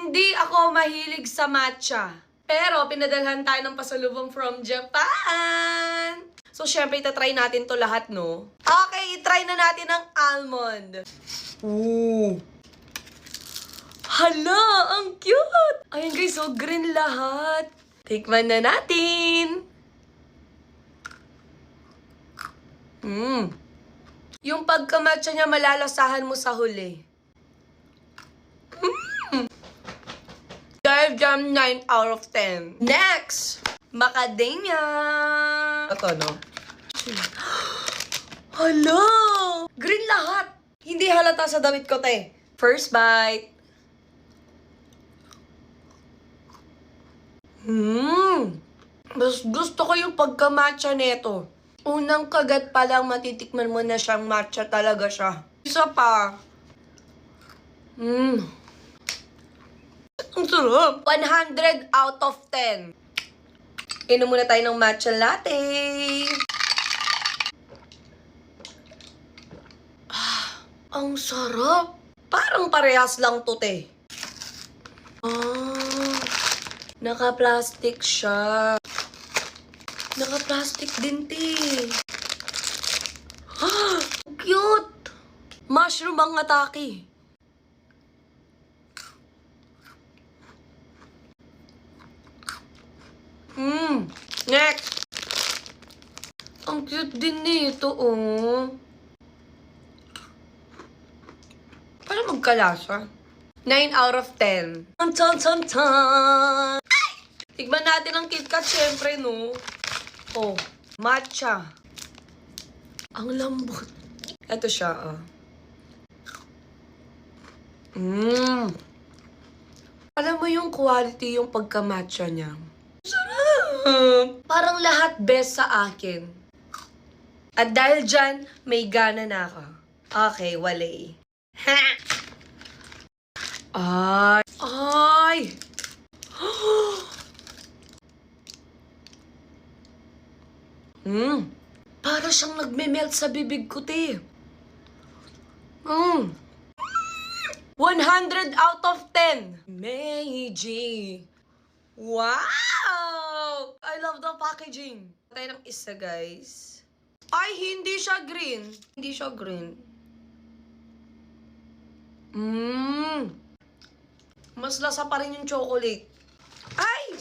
Hindi ako mahilig sa matcha. Pero pinadalhan tayo ng pasalubong from Japan. So, syempre, itatry natin to lahat, no? Okay, itry na natin ang almond. Ooh. Hala, ang cute! Ayan guys, so green lahat. Tikman na natin. Yung pagkamatcha niya, malalasahan mo sa huli. Dive Jam 9 out of 10. Next! Macadamia! Ito, no? Hala! Green lahat! Hindi halata sa damit ko, te. First bite. Mas gusto ko yung pagka-matcha nito. Unang kagat pa lang matitikman mo na siyang matcha talaga siya. Isa pa. Ang sarap. 100 out of 10. Inom muna tayo ng matcha latte. Ang sarap. Parang parehas lang to, te. Naka-plastic siya. Naka-plastic din, te. Cute! Mushroom ang atake. Next! Ang cute din nito, oh. Paano magkalasa? 9 out of 10. Tan! Tignan natin ang KitKat, syempre, no? Oh, matcha. Ang lambot. Ito siya, Alam mo yung quality, yung pagka-matcha niya. Sarap! Parang lahat best sa akin. At dahil dyan, may gana na ako. Okay, wale. Ha! Ay! Para siyang nagme-melt sa bibig ko, te. 100 out of 10. Meiji. Wow! I love the packaging. Tayo ng isa, guys. Ay, hindi siya green. Hindi siya green. Mas lasa pa rin yung chocolate. Ay!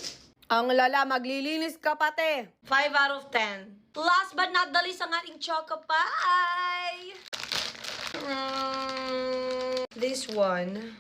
Ang lala, maglilinis ka pati. 5 out of 10. Last but not the least, ang ating choco pie. This one.